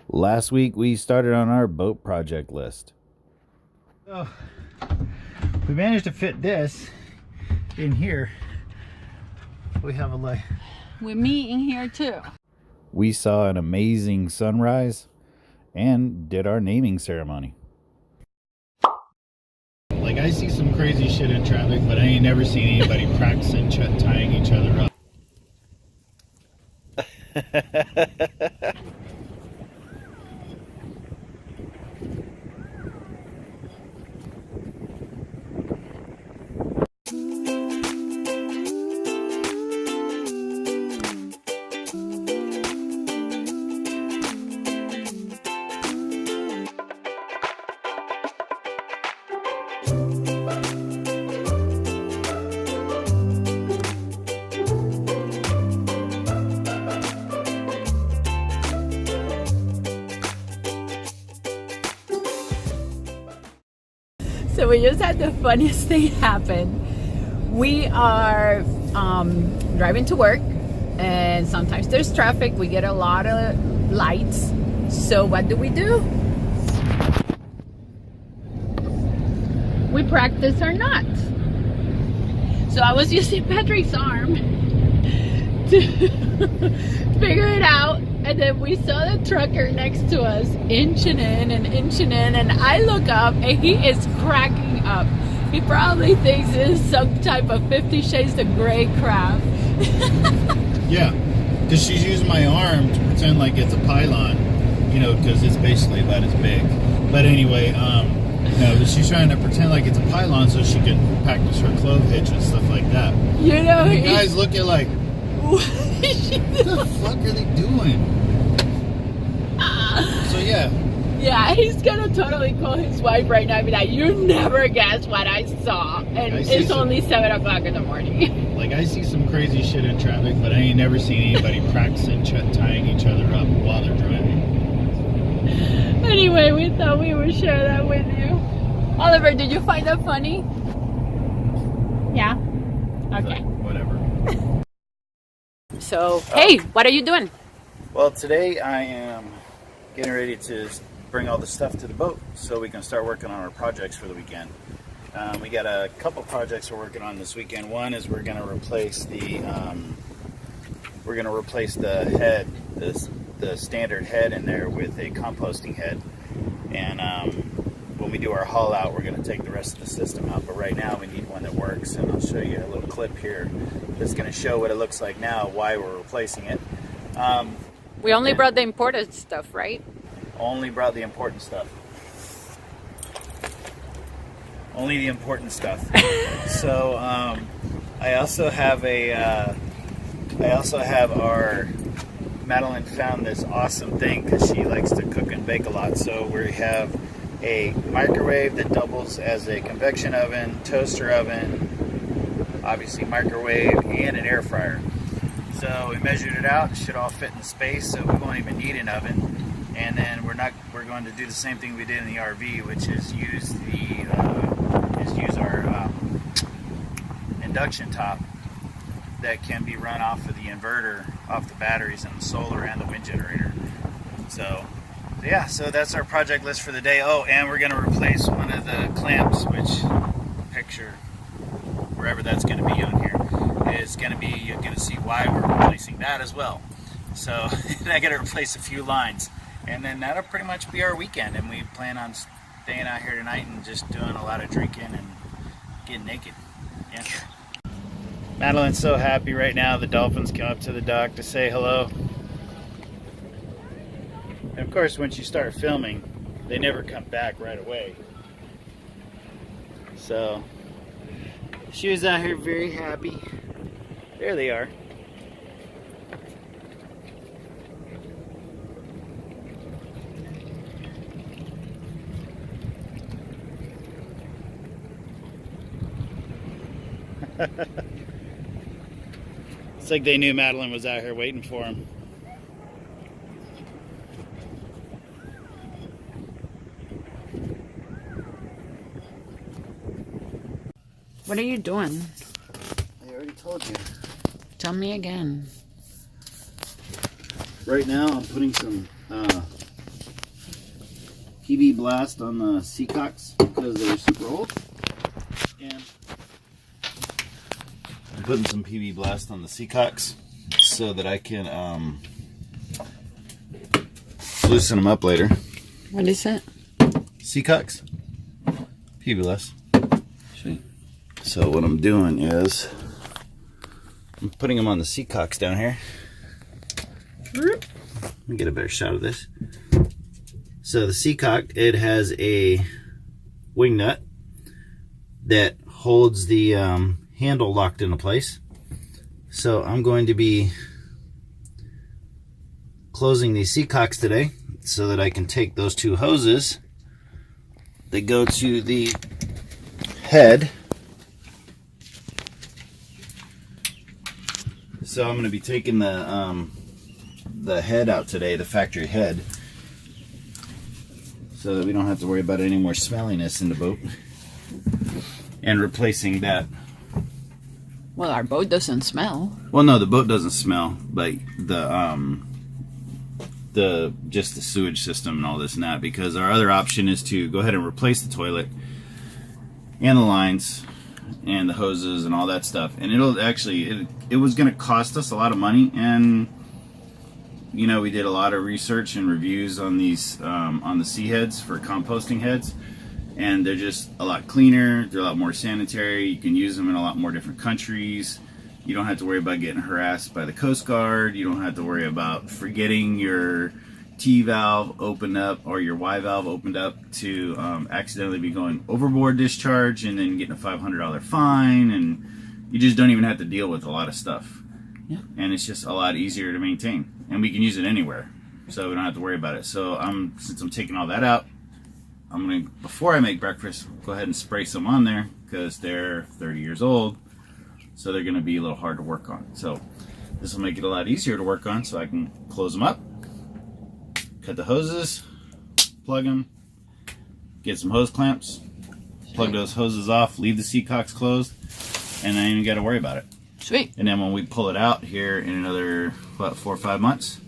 Last week we started on our boat project list. So we managed to fit this in here. We have a light. We're meeting here too. We saw an amazing sunrise and did our naming ceremony. Like, I see some crazy shit in traffic, but I ain't never seen anybody practicing tying each other up. So we just had the funniest thing happen. We are driving to work, and sometimes there's traffic. We get a lot of lights. So what do? We practice or not. So I was using Patrick's arm to figure it out, and then we saw the trucker next to us inching in, and I look up and he is cracking up. He probably thinks it's some type of 50 Shades of Grey crap. Yeah, because she's using my arm to pretend like it's a pylon, you know, because it's basically about as big. But anyway, no, but she's trying to pretend like it's a pylon so she can practice her clove hitch and stuff like that. You know, and the guys look at like, what the fuck are they doing? So yeah, he's gonna totally call his wife right now and be like, you never guess what I saw. And it's only 7 o'clock in the morning. Like, I see some crazy shit in traffic, but I ain't never seen anybody practicing tying each other up while they're driving. Anyway, we thought we would share that with you. Oliver, did you find that funny? Yeah? Okay. Whatever. So, hey, what are you doing? Well, today I am getting ready to bring all the stuff to the boat so we can start working on our projects for the weekend. We got a couple projects we're working on this weekend. One is we're going to replace the head, the standard head in there with a composting head. And when we do our haul out, we're going to take the rest of the system out. But right now we need one that works, and I'll show you a little clip here that's going to show what it looks like now, why we're replacing it. We only brought the important stuff, right? Only brought the important stuff. Only the important stuff. So I also have our Madeline found this awesome thing because she likes to cook and bake a lot. So we have a microwave that doubles as a convection oven, toaster oven, obviously microwave, and an air fryer. So we measured it out. It should all fit in the space, so we won't even need an oven. And then we're going to do the same thing we did in the RV, which is use our induction top that can be run off of the inverter, off the batteries and the solar and the wind generator. So that's our project list for the day. Oh, and we're going to replace one of the clamps, which picture, wherever that's going to be on here, is going to be, you're going to see why we're replacing that as well. So I got to replace a few lines, and then that'll pretty much be our weekend. And we plan on staying out here tonight and just doing a lot of drinking and getting naked. Yeah. Madeline's so happy right now. The Dolphins come up to the dock to say hello. And of course, once you start filming, they never come back right away. So she was out here very happy. There they are. It's like they knew Madeline was out here waiting for him. What are you doing? I already told you. Tell me again. Right now I'm putting some PB Blast on the Seacocks because they're super old. And I'm putting some PB Blast on the Seacocks so that I can loosen them up later. What is that? Seacocks. PB Blast. Sweet. So what I'm doing is I'm putting them on the Seacocks down here. Let me get a better shot of this. So the Seacock, it has a wing nut that holds the handle locked into place. So I'm going to be closing these Seacocks today so that I can take those two hoses that go to the head. So I'm going to be taking the head out today, the factory head, so that we don't have to worry about any more smelliness in the boat, and replacing that. Well, our boat doesn't smell. Well, no, the boat doesn't smell, but just the sewage system and all this and that, because our other option is to go ahead and replace the toilet and the lines and the hoses and all that stuff, and it'll actually it was going to cost us a lot of money. And you know, we did a lot of research and reviews on these on the sea heads for composting heads, and they're just a lot cleaner, they're a lot more sanitary, you can use them in a lot more different countries. You don't have to worry about getting harassed by the Coast Guard. You don't have to worry about forgetting your T valve opened up or your Y valve opened up to accidentally be going overboard discharge and then getting a $500 fine, and you just don't even have to deal with a lot of stuff. Yeah. And it's just a lot easier to maintain, and we can use it anywhere, so we don't have to worry about it. So since I'm taking all that out, I'm gonna, before I make breakfast, go ahead and spray some on there because they're 30 years old. So they're going to be a little hard to work on. So this will make it a lot easier to work on, so I can close them up, cut the hoses, plug them, get some hose clamps, plug those hoses off, leave the Seacocks closed, and I ain't even got to worry about it. Sweet. And then when we pull it out here in another, 4 or 5 months,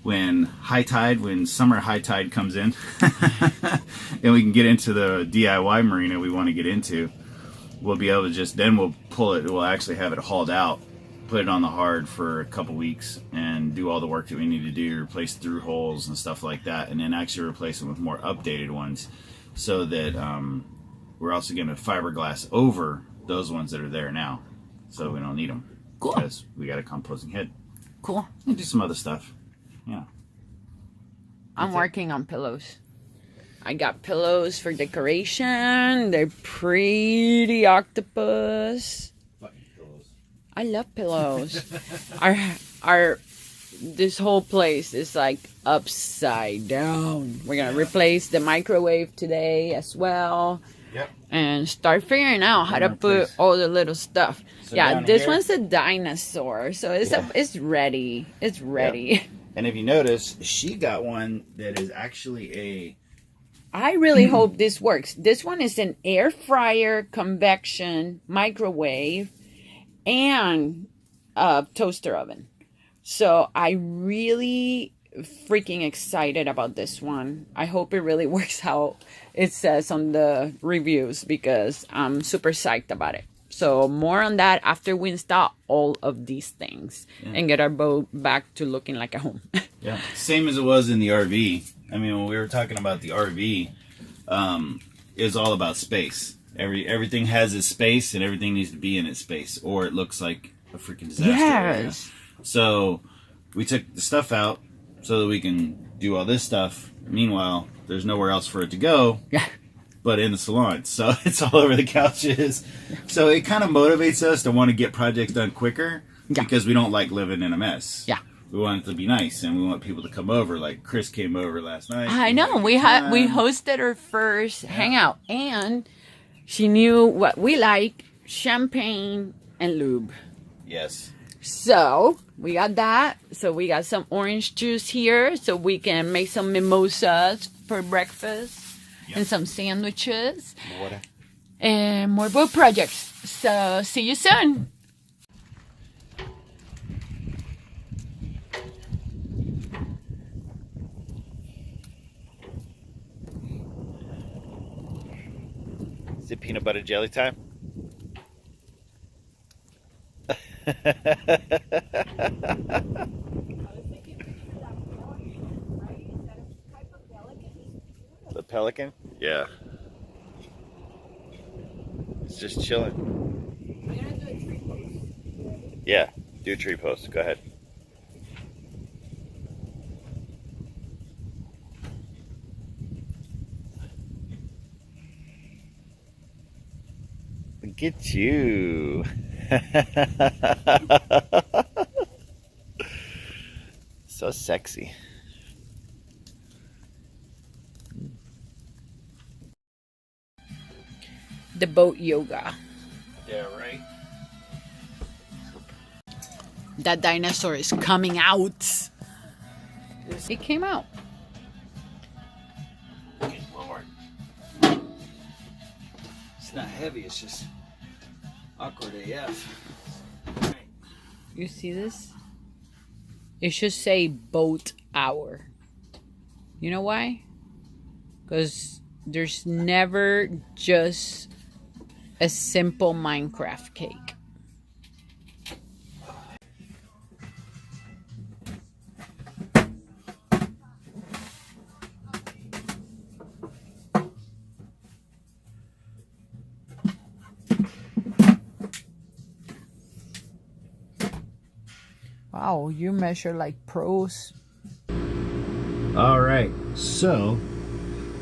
when summer high tide comes in, and we can get into the DIY marina we want to get into, we'll be able to then we'll pull it, we'll actually have it hauled out, put it on the hard for a couple weeks, and do all the work that we need to do, replace through holes and stuff like that, and then actually replace them with more updated ones, so that we're also going to fiberglass over those ones that are there now, so we don't need them. Cool. Because we got a composting head. Cool. And do some other stuff. Yeah. I'm working on pillows. I got pillows for decoration. They're pretty octopus. Fucking pillows. I love pillows. This whole place is like upside down. We're gonna replace the microwave today as well. Yep. And start figuring out how to put all the little stuff. So yeah, this here, one's a dinosaur, so it's ready. It's ready. Yep. And if you notice, she got one that is actually I really hope this works. This one is an air fryer, convection, microwave, and a toaster oven. So I really freaking excited about this one. I hope it really works how it says on the reviews, because I'm super psyched about it. So more on that after we install all of these things and get our boat back to looking like a home. Yeah, same as it was in the RV. I mean, when we were talking about the RV, it's all about space. Everything has its space, and everything needs to be in its space, or it looks like a freaking disaster area. So we took the stuff out so that we can do all this stuff. Meanwhile, there's nowhere else for it to go. Yeah. But in the salon, so it's all over the couches. So it kind of motivates us to want to get projects done quicker, because we don't like living in a mess. Yeah. We want it to be nice, and we want people to come over. Like Chris came over last night. I know. We hosted her first hangout, and she knew what we like: champagne and lube. Yes. So we got that. So we got some orange juice here, so we can make some mimosas for breakfast. Yep. And some sandwiches. Water. And more boat projects. So see you soon. Is it peanut butter jelly time? The pelican? Yeah. It's just chilling. I'm gonna do a tree pose. Yeah, do a tree pose. Go ahead. Look at you. So sexy. The boat yoga. Yeah, right. That dinosaur is coming out. It came out. Good Lord. It's not heavy, it's just awkward AF. You see this? It should say boat hour. You know why? Because there's never just a simple Minecraft cake. Wow, you measure like pros. All right, so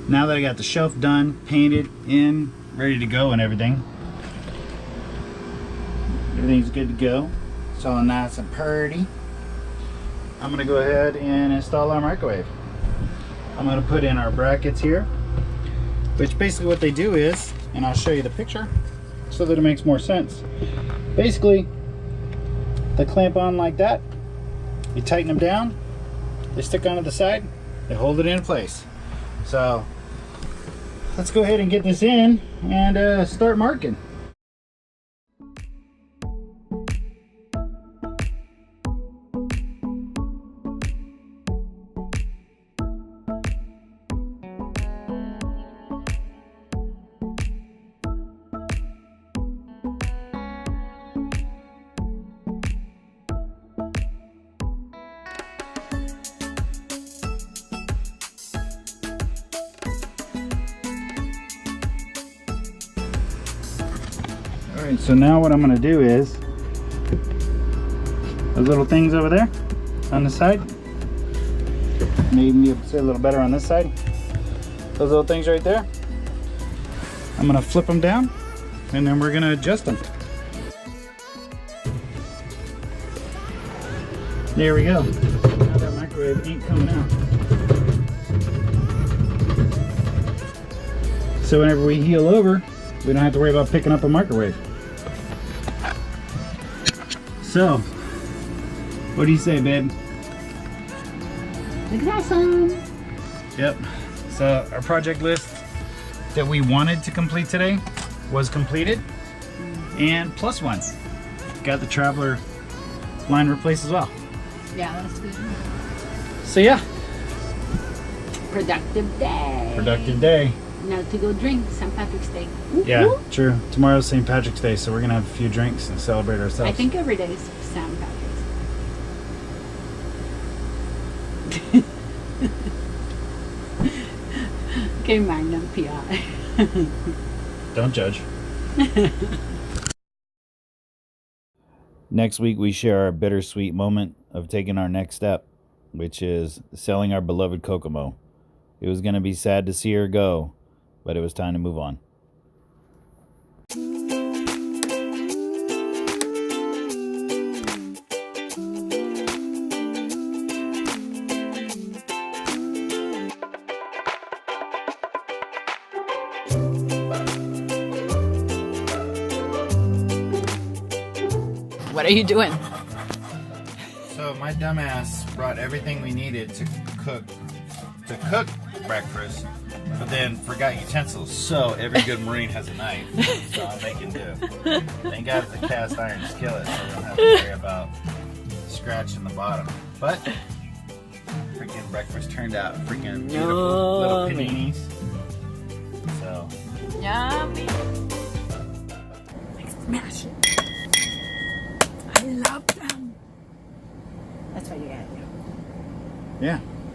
now that I got the shelf done, painted, in, ready to go and everything's good to go. It's all nice and pretty. I'm gonna go ahead and install our microwave. I'm gonna put in our brackets here, which basically what they do is, and I'll show you the picture so that it makes more sense. Basically, they clamp on like that. You tighten them down, they stick onto the side, they hold it in place. So let's go ahead and get this in and start marking. Alright, so now what I'm going to do is, those little things over there on the side, maybe be able to see a little better on this side, those little things right there, I'm going to flip them down and then we're going to adjust them. There we go. Now that microwave ain't coming out. So whenever we heel over, we don't have to worry about picking up a microwave. So, what do you say, babe? Looks awesome. Yep. So our project list that we wanted to complete today was completed, and plus one. Got the traveler line replaced as well. Yeah, that's good. So yeah, Productive day. productive day. Now to go drink St. Patrick's Day. Yeah, Woo-hoo. true. Tomorrow's St. Patrick's Day, so we're gonna have a few drinks and celebrate ourselves. I think every day is St. Patrick's. Okay, Magnum PI. Don't judge. Next week, we share our bittersweet moment of taking our next step, which is selling our beloved Kokomo. It was going to be sad to see her go, but it was time to move on. What are you doing? So my dumbass brought everything we needed to cook breakfast, but then forgot utensils. So every good Marine has a knife, so I'm making do. Thank God it's a cast iron skillet, so we don't have to worry about scratching the bottom. But freaking breakfast turned out freaking beautiful. Little paninis. So Yummy. Smash it. I love them. That's what you gotta do. Yeah.